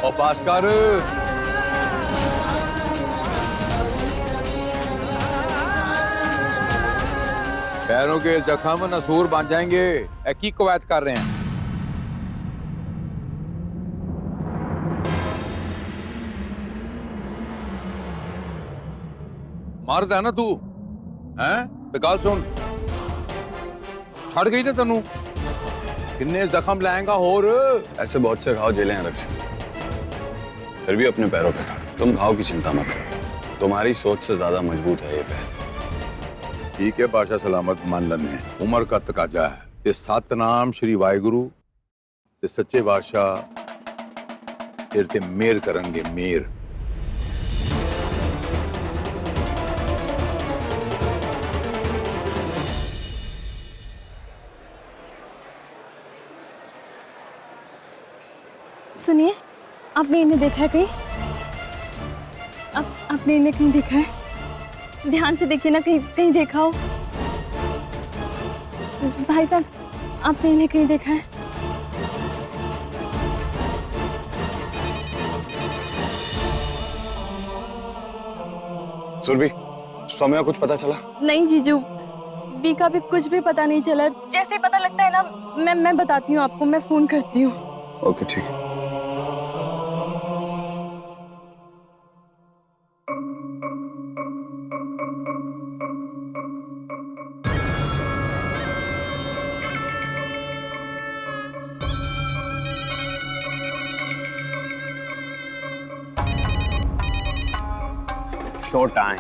ओ भास्कर, पैरों के जख्म नसूर बन जाएंगे। की कवायद कर रहे हैं। मर्द है ना तू, हैं? तो गल सुन, छड़ गई ना तेनू, किन्ने जख्म लाएगा होर? ऐसे बहुत से घाव झेले हैं रख से, फिर भी अपने पैरों पे खड़ा। तुम घाव की चिंता मत करो, तुम्हारी सोच से ज्यादा मजबूत है ये पैर। ठीक है बादशाह सलामत मान लने, उम्र का तकाजा है ते सतनाम श्री वाहिगुरु ते सच्चे बादशाह तेरे ते मेहर करनगे, मेहर। सुनिए, आपने इन्हें देखा है कहीं? आपने इन्हें कहीं देखा है? ध्यान से देखिए ना, कहीं कहीं देखा हो। भाई साहब, आपने इन्हें कहीं देखा है? सुरभि, सौम्या कुछ पता चला? नहीं जीजू, दी का भी कुछ भी पता नहीं चला। जैसे ही पता लगता है ना, मैं बताती हूँ आपको, मैं फोन करती हूँ। ओके ठीक है। Show time.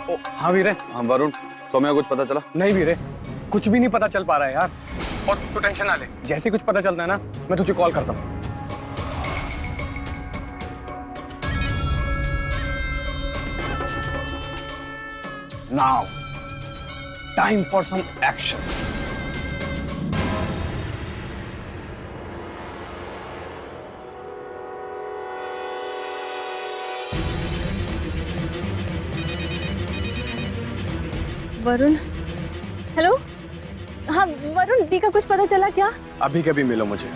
ओ हाँ वीरे। हाँ वरुण, सौम्या कुछ पता चला? नहीं वीरे, कुछ भी नहीं पता चल पा रहा है यार। और तू टेंशन ना ले, जैसे ही कुछ पता चलता है ना, मैं तुझे कॉल करता हूँ। Now time for some action. Varun, hello. हाँ वरुण, दी का कुछ पता चला क्या? अभी कभी मिलो मुझे,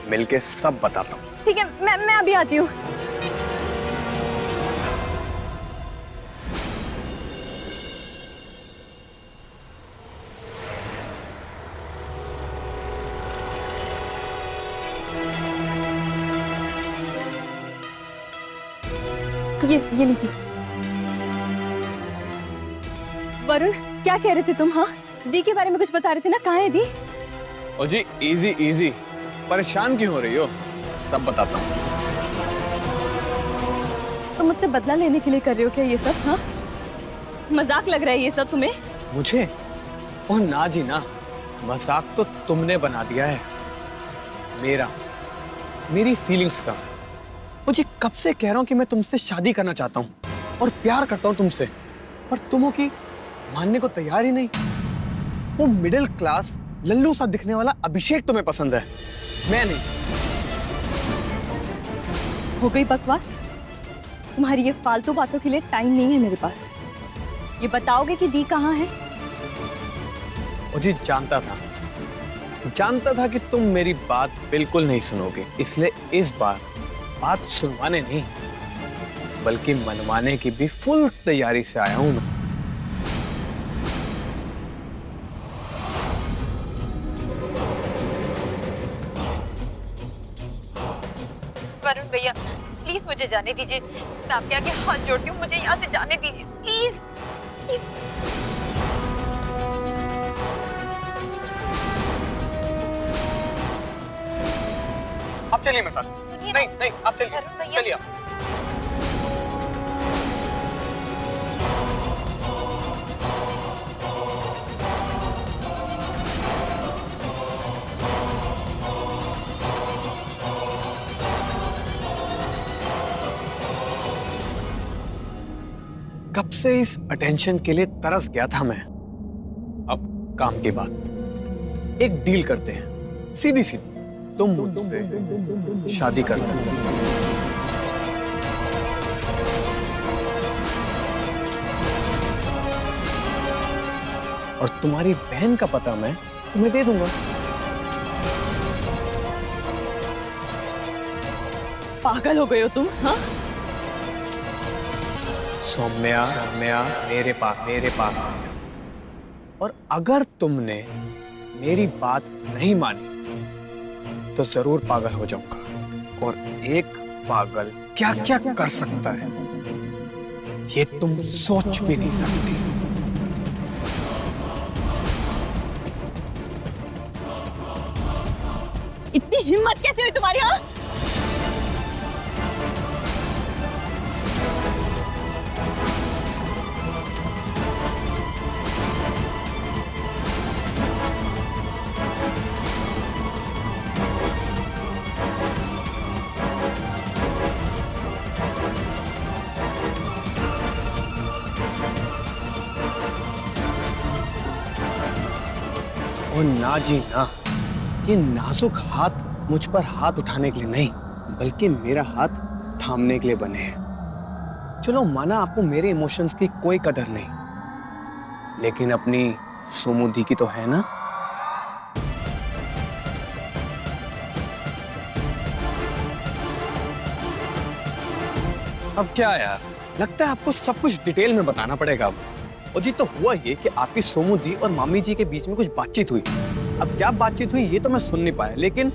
मिलके सब बताता हूँ। ठीक है, मैं अभी आती हूँ। ये लीजिए। वरुण, क्या कह रहे थे तुम? हाँ, दी के बारे में कुछ बता रहे थे ना, कहाँ है दी? ओ जी, इजी इजी, परेशान क्यों हो रही हो? सब बताता हूँ। तुम मुझसे बदला लेने के लिए कर रहे हो क्या ये सब? हाँ, मजाक लग रहा है ये सब तुम्हें? मुझे? ओ ना जी ना, मजाक तो तुमने बना दिया है। मेरी फीलिंग्स का। मुझे कब से कह रहा हूँ कि मैं तुमसे शादी करना चाहता हूँ और प्यार करता हूँ तुमसे, पर तुम हो कि मानने को तैयार ही नहीं। वो मिडिल क्लास लल्लू सा दिखने वाला अभिषेक तुम्हें पसंद है, मैं नहीं। हो गई बकवास। तुम्हारी ये फालतू बातों के लिए टाइम नहीं है मेरे पास। ये बताओगे कि दी कहाँ है? मुझे जानता था कि तुम मेरी बात बिल्कुल नहीं सुनोगे, इसलिए इस बार बात सुनवाने नहीं बल्कि मनवाने की भी फुल तैयारी से आया हूं मैं। वरुण भैया, प्लीज मुझे जाने दीजिए। मैं आपके आगे हाथ जोड़ती हूँ, मुझे यहाँ से जाने दीजिए प्लीज प्लीज। आप चलिए मेरे साथ। सुनिए नहीं नहीं, आप चलिए, वरुण भैया। चलिए आप। कब से इस अटेंशन के लिए तरस गया था मैं। अब काम की बात, एक डील करते हैं, सीधी सीधी। तुम मुझसे शादी कर लो और तुम्हारी बहन का पता मैं तुम्हें दे दूंगा। पागल हो गए हो तुम? हाँ, सौम्या सौम्या मेरे पास और अगर तुमने मेरी बात नहीं मानी तो जरूर पागल हो जाऊंगा। और एक पागल क्या क्या कर सकता है ये तुम सोच भी नहीं सकती। इतनी हिम्मत कैसे हुई तुम्हारी? हाँ, और ना जी ना, ये नाजुक हाथ मुझ पर हाथ उठाने के लिए नहीं बल्कि मेरा हाथ थामने के लिए बने हैं। चलो माना आपको मेरे इमोशंस की कोई कदर नहीं, लेकिन अपनी सुमुदी की तो है ना। अब क्या यार, लगता है आपको सब कुछ डिटेल में बताना पड़ेगा अब। और जी तो हुआ ये कि आपकी सोमुदी और मामी जी के बीच में कुछ बातचीत हुई। अब क्या बातचीत हुई ये तो मैं सुन नहीं पाया, लेकिन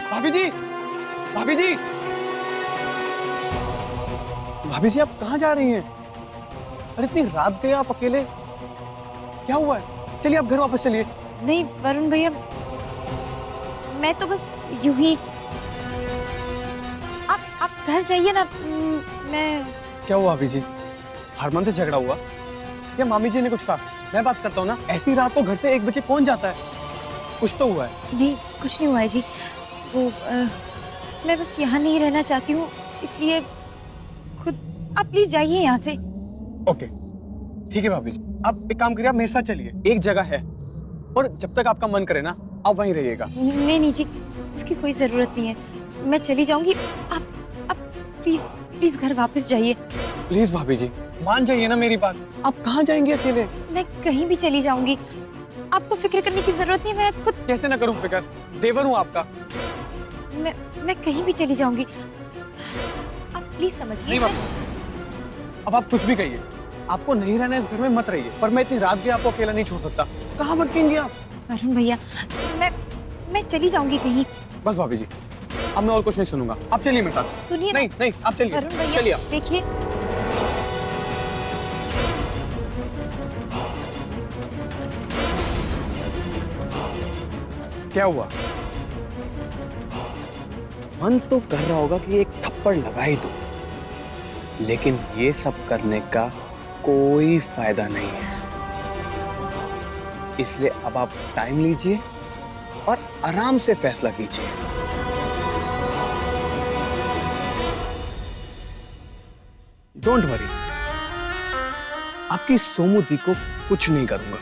भाभी जी, भाभी जी, भाभी जी आप कहाँ जा रही हैं? अरे इतनी रात गए आप अकेले, क्या हुआ है? चलिए आप घर वापस चलिए। नहीं वरुण भैया, मैं तो बस यूं ही। आप घर जाइए ना। मैं क्या हुआ भाभी जी? हरमन से झगड़ा हुआ या मामी जी ने कुछ कहा? मैं बात करता हूँ ना, ऐसी रात को घर से 1 बजे कौन जाता है? कुछ तो हुआ है। नहीं, कुछ नहीं हुआ है जी। वो मैं बस यहाँ नहीं रहना चाहती हूँ, इसलिए खुद आप प्लीज जाइए यहाँ से। ओके ठीक है भाभी जी, आप एक काम करिए, आप मेरे साथ चलिए, एक जगह है और जब तक आपका मन करे ना आप वहीं रहिएगा। नहीं जी, उसकी कोई जरूरत नहीं है, मैं चली जाऊंगी। आप प्लीज प्लीज घर वापस जाइए। प्लीज भाभी जी मान जाइए ना मेरी बात, आप कहाँ जाएंगे अकेले? मैं कहीं भी चली जाऊंगी, आपको फिक्र करने की जरूरत नहीं है। मैं खुद कैसे ना करूं फिक्र, देवर हूँ आपका। मैं कहीं भी चली जाऊंगी, आप प्लीज समझिए। नहीं बाबू, अब आप कुछ भी कहिए, आपको नहीं रहना इस घर में मत रहिए, पर मैं इतनी रात भी आपको अकेला नहीं छोड़ सकता। कहाँ भटकेंगे आप? वरुण भैया, मैं चली जाऊंगी कहीं। बस भाभी जी, अब मैं और कुछ नहीं सुनूंगा, आप चलिए मेरे साथ। सुनिए ना। नहीं नहीं आप चलिए, वरुण भैया चलिए आप। देखिए, क्या हुआ? मन तो कर रहा होगा कि एक थप्पड़ लगा ही दो, लेकिन ये सब करने का कोई फायदा नहीं है। इसलिए अब आप टाइम लीजिए और आराम से फैसला कीजिए। डोंट वरी, आपकी सोमुदी को कुछ नहीं करूंगा।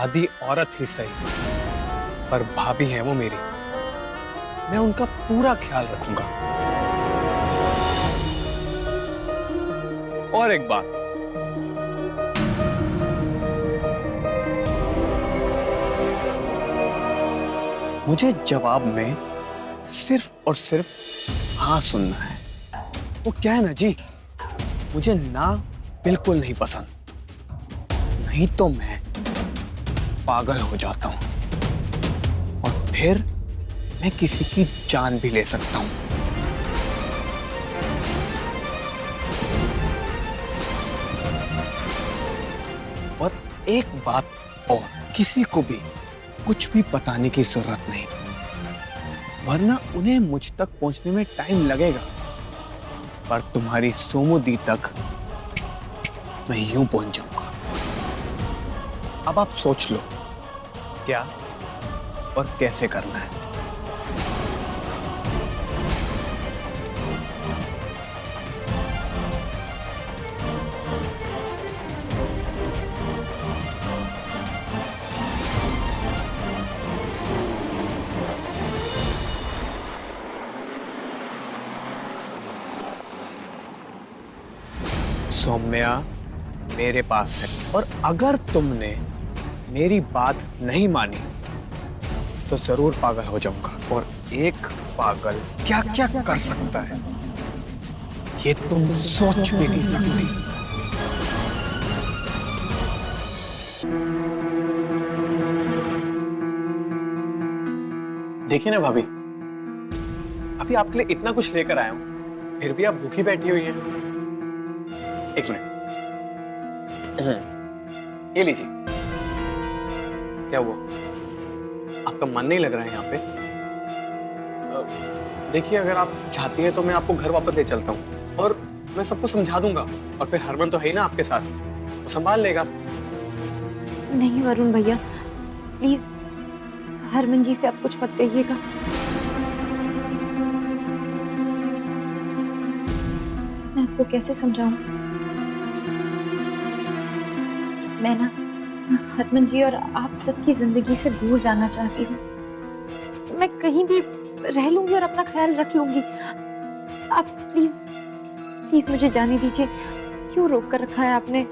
आधी औरत ही सही, पर भाभी है वो मेरी, मैं उनका पूरा ख्याल रखूंगा। और एक बात, मुझे जवाब में सिर्फ और सिर्फ हाँ सुनना है। वो क्या है ना जी, मुझे ना बिल्कुल नहीं पसंद, नहीं तो मैं पागल हो जाता हूं और फिर मैं किसी की जान भी ले सकता हूं। और एक बात और, किसी को भी कुछ भी बताने की जरूरत नहीं, वरना उन्हें मुझ तक पहुंचने में टाइम लगेगा, पर तुम्हारी सोमुदी तक मैं यूं पहुंच जाऊंगा। अब आप सोच लो, क्या और कैसे करना है। सौम्या मेरे पास है, और अगर तुमने मेरी बात नहीं मानी तो जरूर पागल हो जाऊंगा। और एक पागल क्या क्या कर सकता है ये तुम सोच भी नहीं सकती। देखिए ना भाभी, अभी आपके लिए इतना कुछ लेकर आया हूं, फिर भी आप भूखी बैठी हुई हैं। एक मिनट, ये लीजिए। क्या हुआ, आपका मन नहीं लग रहा है यहाँ पे? देखिए, अगर आप चाहती हैं तो मैं आपको घर वापस ले चलता हूँ और मैं सबको समझा दूंगा, और फिर हरमन तो है ही ना आपके साथ, वो संभाल लेगा। नहीं वरुण भैया, प्लीज हरमन जी से आप कुछ मत कहिएगा। मैं आपको कैसे समझाऊं? मैं ना हरमन जी और आप सबकी जिंदगी से दूर जाना चाहती हूँ। मैं कहीं भी रह लूंगी और अपना ख्याल रख लूंगी। आप प्लीज प्लीज मुझे जाने दीजिए। क्यों रोक कर रखा है आपने?